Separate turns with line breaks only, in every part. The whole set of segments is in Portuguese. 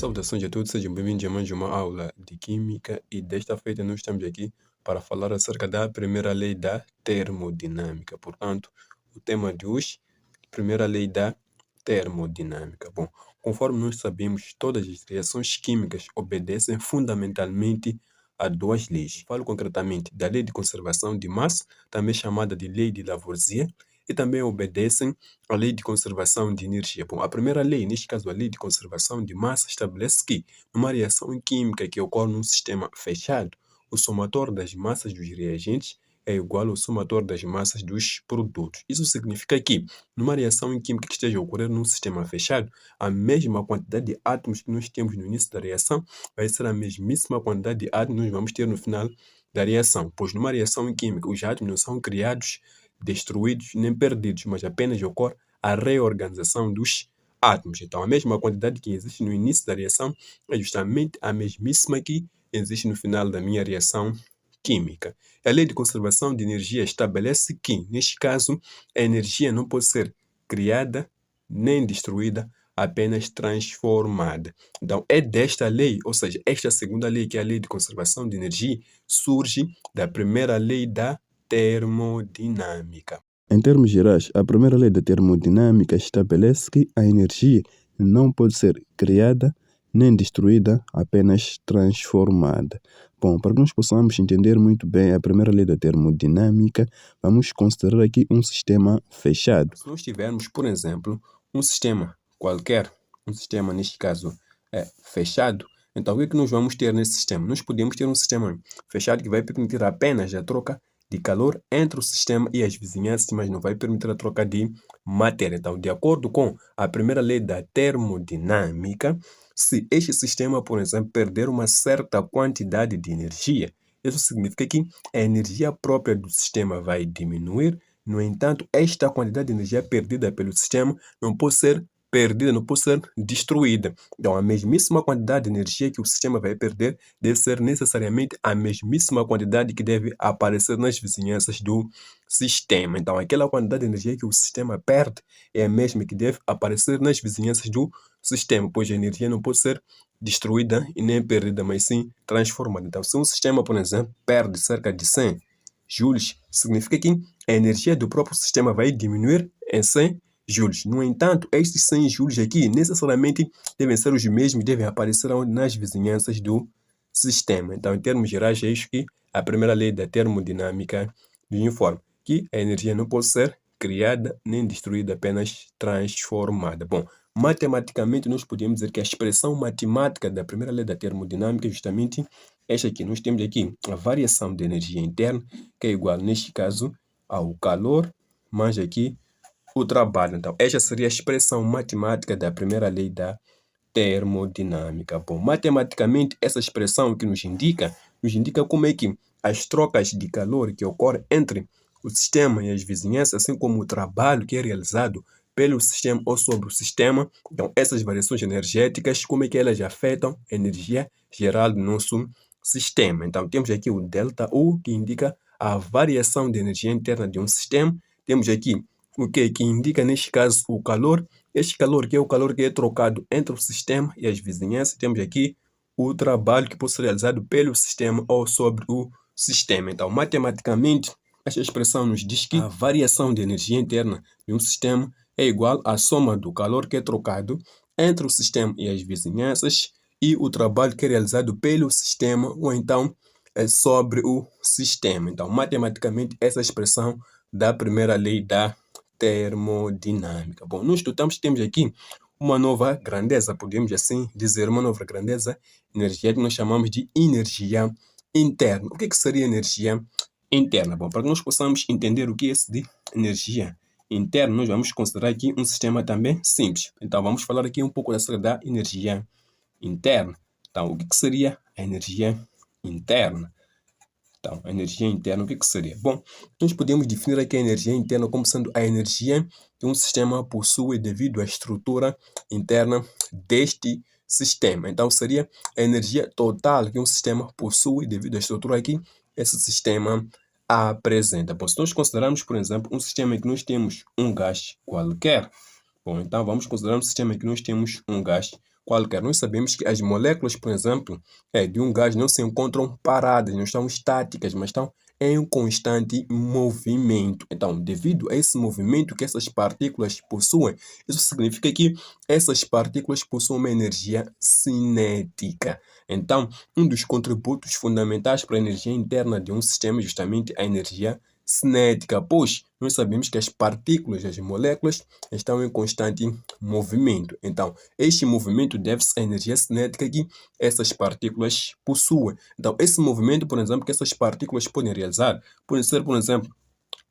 Saudações a todos, sejam bem-vindos a mais uma aula de Química e desta feita nós estamos aqui para falar acerca da primeira lei da termodinâmica. Portanto, o tema de hoje, primeira lei da termodinâmica. Bom, conforme nós sabemos, todas as reações químicas obedecem fundamentalmente a duas leis. Falo concretamente da lei de conservação de massa, também chamada de lei de Lavoisier, e também obedecem à lei de conservação de energia. Bom, a primeira lei, neste caso a lei de conservação de massa, estabelece que numa reação química que ocorre num sistema fechado, o somatório das massas dos reagentes é igual ao somatório das massas dos produtos. Isso significa que numa reação química que esteja a ocorrer num sistema fechado, a mesma quantidade de átomos que nós temos no início da reação vai ser a mesmíssima quantidade de átomos que nós vamos ter no final da reação, pois numa reação química os átomos não são criados, destruídos nem perdidos, mas apenas ocorre a reorganização dos átomos. Então, a mesma quantidade que existe no início da reação é justamente a mesmíssima que existe no final da minha reação química. A lei de conservação de energia estabelece que, neste caso, a energia não pode ser criada nem destruída, apenas transformada. Então, é desta lei, ou seja, esta segunda lei, que é a lei de conservação de energia, surge da primeira lei da termodinâmica. Em termos gerais, a primeira lei da termodinâmica estabelece que a energia não pode ser criada nem destruída, apenas transformada. Bom, para que nós possamos entender muito bem a primeira lei da termodinâmica, vamos considerar aqui um sistema fechado. Se nós tivermos, por exemplo, um sistema qualquer, um sistema neste caso fechado, então o que é que nós vamos ter nesse sistema? Nós podemos ter um sistema fechado que vai permitir apenas a troca de calor entre o sistema e as vizinhanças, mas não vai permitir a troca de matéria. Então, de acordo com a primeira lei da termodinâmica, se este sistema, por exemplo, perder uma certa quantidade de energia, isso significa que a energia própria do sistema vai diminuir. No entanto, esta quantidade de energia perdida pelo sistema não pode ser perdida, não pode ser destruída. Então, a mesmíssima quantidade de energia que o sistema vai perder deve ser necessariamente a mesmíssima quantidade que deve aparecer nas vizinhanças do sistema. Então, aquela quantidade de energia que o sistema perde é a mesma que deve aparecer nas vizinhanças do sistema, pois a energia não pode ser destruída e nem perdida, mas sim transformada. Então, se um sistema, por exemplo, perde cerca de 100 joules, significa que a energia do próprio sistema vai diminuir em 100 joules. No entanto, estes 100 joules aqui necessariamente devem ser os mesmos, devem aparecer nas vizinhanças do sistema. Então, em termos gerais, é isso que a primeira lei da termodinâmica nos informa, que a energia não pode ser criada nem destruída, apenas transformada. Bom, matematicamente nós podemos dizer que a expressão matemática da primeira lei da termodinâmica é justamente esta aqui. Nós temos aqui a variação de energia interna, que é igual, neste caso, ao calor, mais aqui o trabalho. Então, esta seria a expressão matemática da primeira lei da termodinâmica. Bom, matematicamente, essa expressão que nos indica como é que as trocas de calor que ocorrem entre o sistema e as vizinhanças, assim como o trabalho que é realizado pelo sistema ou sobre o sistema, então essas variações energéticas, como é que elas afetam a energia geral do nosso sistema. Então, temos aqui o ΔU, que indica a variação de energia interna de um sistema. Temos aqui o que indica, neste caso, o calor. Este calor que é o calor que é trocado entre o sistema e as vizinhanças. Temos aqui o trabalho que pode ser realizado pelo sistema ou sobre o sistema. Então, matematicamente, esta expressão nos diz que a variação de energia interna de um sistema é igual à soma do calor que é trocado entre o sistema e as vizinhanças e o trabalho que é realizado pelo sistema ou então sobre o sistema. Então, matematicamente, essa expressão da primeira lei da termodinâmica. Bom, nós temos aqui uma nova grandeza, podemos assim dizer, uma nova grandeza energia que nós chamamos de energia interna. O que seria energia interna? Bom, para que nós possamos entender o que é isso de energia interna, nós vamos considerar aqui um sistema também simples. Então, vamos falar aqui um pouco acerca da energia interna. Então, o que seria a energia interna? Então, a energia interna, o que seria? Bom, nós podemos definir aqui a energia interna como sendo a energia que um sistema possui devido à estrutura interna deste sistema. Então, seria a energia total que um sistema possui devido à estrutura que esse sistema apresenta. Bom, se nós considerarmos, por exemplo, um sistema em que nós temos um gás qualquer, bom, então vamos considerar um sistema em que nós temos um gás qualquer. Nós sabemos que as moléculas, por exemplo, de um gás não se encontram paradas, não estão estáticas, mas estão em constante movimento. Então, devido a esse movimento que essas partículas possuem, isso significa que essas partículas possuem uma energia cinética. Então, um dos contributos fundamentais para a energia interna de um sistema é justamente a energia cinética, pois nós sabemos que as partículas, as moléculas, estão em constante movimento. Então, este movimento deve-se à energia cinética que essas partículas possuem. Então, esse movimento, por exemplo, que essas partículas podem realizar, pode ser, por exemplo,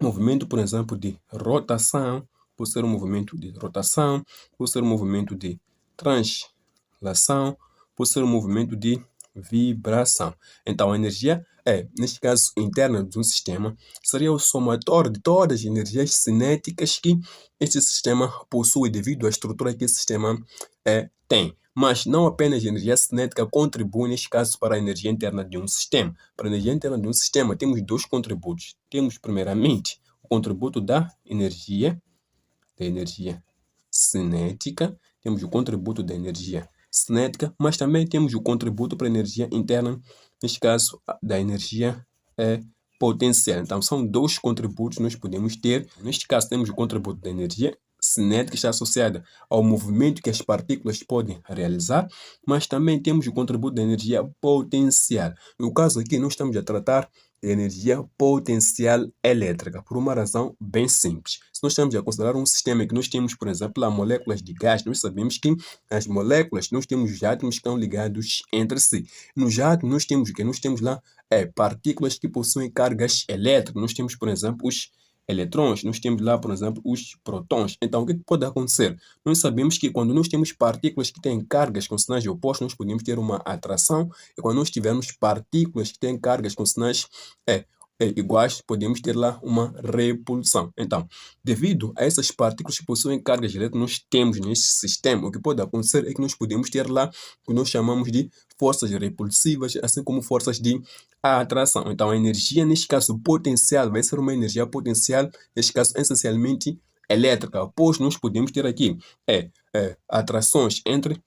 movimento, por exemplo, de rotação, pode ser um movimento de rotação, pode ser um movimento de translação, pode ser um movimento de vibração. Então, a energia neste caso, interna de um sistema, seria o somatório de todas as energias cinéticas que este sistema possui devido à estrutura que esse sistema tem. Mas não apenas a energia cinética contribui, neste caso, para a energia interna de um sistema. Para a energia interna de um sistema, temos dois contributos. Temos, primeiramente, o contributo da energia cinética, temos o contributo da energia cinética, mas também temos o contributo para a energia interna, neste caso, da energia potencial. Então, são dois contributos que nós podemos ter. Neste caso, temos o contributo da energia cinética, que está associada ao movimento que as partículas podem realizar, mas também temos o contributo da energia potencial. No caso aqui, nós estamos a tratar de energia potencial elétrica, por uma razão bem simples. Se nós estamos a considerar um sistema que nós temos, por exemplo, as moléculas de gás, nós sabemos que as moléculas, nós temos os átomos que estão ligados entre si. Nos átomos, nós temos o que? Nós temos lá partículas que possuem cargas elétricas. Nós temos, por exemplo, os eletrões, nós temos lá, por exemplo, os prótons. Então, o que pode acontecer? Nós sabemos que quando nós temos partículas que têm cargas com sinais opostos, nós podemos ter uma atração, e quando nós tivermos partículas que têm cargas com sinais iguais, podemos ter lá uma repulsão. Então, devido a essas partículas que possuem cargas elétricas, nós temos nesse sistema, o que pode acontecer é que nós podemos ter lá o que nós chamamos de forças repulsivas, assim como forças de atração. Então, a energia, neste caso, potencial, vai ser uma energia potencial, neste caso, essencialmente elétrica, pois nós podemos ter aqui atrações entre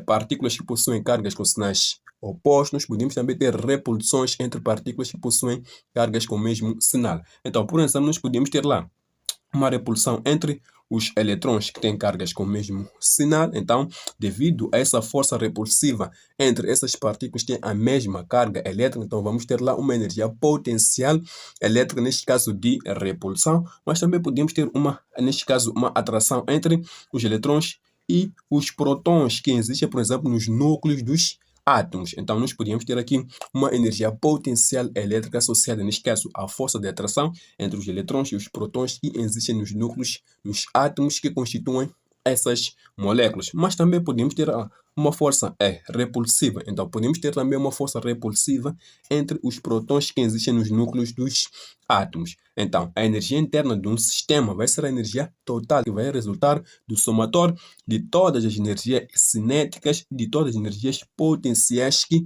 partículas que possuem cargas com sinais opostos, nós podemos também ter repulsões entre partículas que possuem cargas com o mesmo sinal. Então, por exemplo, nós podemos ter lá uma repulsão entre os eletrões que têm cargas com o mesmo sinal. Então, devido a essa força repulsiva entre essas partículas que têm a mesma carga elétrica, então vamos ter lá uma energia potencial elétrica, neste caso de repulsão, mas também podemos ter neste caso, uma atração entre os eletrões e os prótons que existem, por exemplo, nos núcleos dos átomos. Então, nós podemos ter aqui uma energia potencial elétrica associada, neste caso, à força de atração entre os eletrões e os prótons que existem nos núcleos, nos átomos que constituem essas moléculas. Mas também podemos ter uma força repulsiva. Então, podemos ter também uma força repulsiva entre os prótons que existem nos núcleos dos átomos. Então, a energia interna de um sistema vai ser a energia total, que vai resultar do somatório de todas as energias cinéticas, de todas as energias potenciais que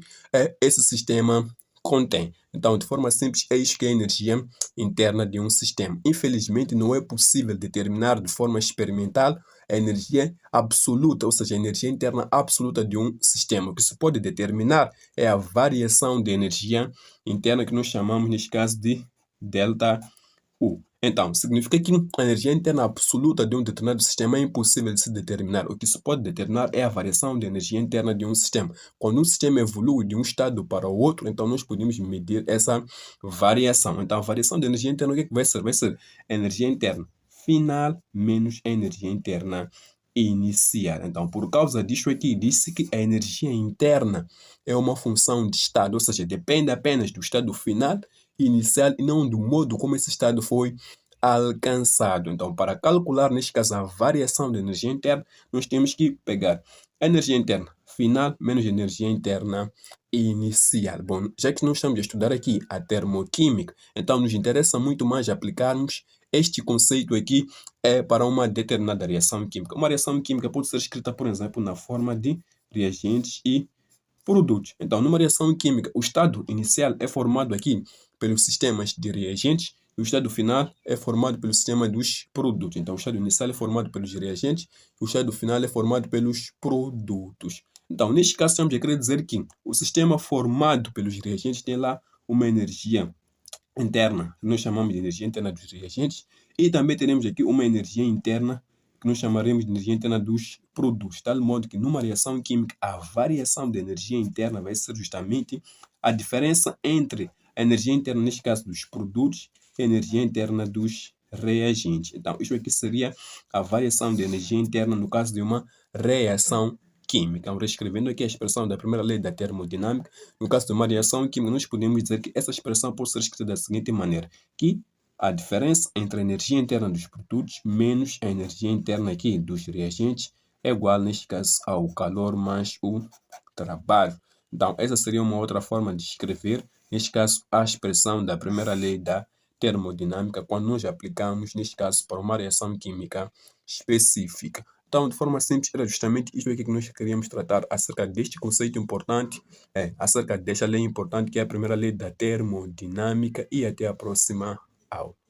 esse sistema contém. Então, de forma simples, é isso que é a energia interna de um sistema. Infelizmente, não é possível determinar de forma experimental a energia absoluta, ou seja, a energia interna absoluta de um sistema. O que se pode determinar é a variação de energia interna, que nós chamamos, neste caso, de delta U. Então, significa que a energia interna absoluta de um determinado sistema é impossível de se determinar. O que se pode determinar é a variação de energia interna de um sistema. Quando um sistema evolui de um estado para o outro, então nós podemos medir essa variação. Então, a variação de energia interna, o que é que vai ser? Vai ser a energia interna final menos a energia interna inicial. Então, por causa disso aqui, disse que a energia interna é uma função de estado, ou seja, depende apenas do estado final inicial e não do modo como esse estado foi alcançado. Então, para calcular, neste caso, a variação da energia interna, nós temos que pegar a energia interna final menos a energia interna inicial. Bom, já que nós estamos a estudar aqui a termoquímica, então nos interessa muito mais aplicarmos este conceito aqui para uma determinada reação química. Uma reação química pode ser escrita, por exemplo, na forma de reagentes e produtos. Então, numa reação química, o estado inicial é formado aqui pelos sistemas de reagentes O estado final é formado pelo sistema dos produtos. Então, o estado inicial é formado pelos reagentes, o estado final é formado pelos produtos. Então, neste caso, estamos a querer dizer que o sistema formado pelos reagentes tem lá uma energia interna, que nós chamamos de energia interna dos reagentes, e também teremos aqui uma energia interna, que nós chamaremos de energia interna dos produtos, de tal modo que numa reação química, a variação de energia interna vai ser justamente a diferença entre a energia interna, neste caso, dos produtos e a energia interna dos reagentes. Então, isso aqui seria a variação de energia interna no caso de uma reação química. Então, reescrevendo aqui a expressão da primeira lei da termodinâmica, no caso de uma reação química, nós podemos dizer que essa expressão pode ser escrita da seguinte maneira, que a diferença entre a energia interna dos produtos menos a energia interna aqui dos reagentes é igual, neste caso, ao calor mais o trabalho. Então, essa seria uma outra forma de escrever, neste caso, a expressão da primeira lei da termodinâmica, quando nós aplicamos, neste caso, para uma reação química específica. Então, de forma simples, era justamente isso aqui que nós queríamos tratar acerca deste conceito importante, acerca desta lei importante, que é a primeira lei da termodinâmica, e até a próxima aula.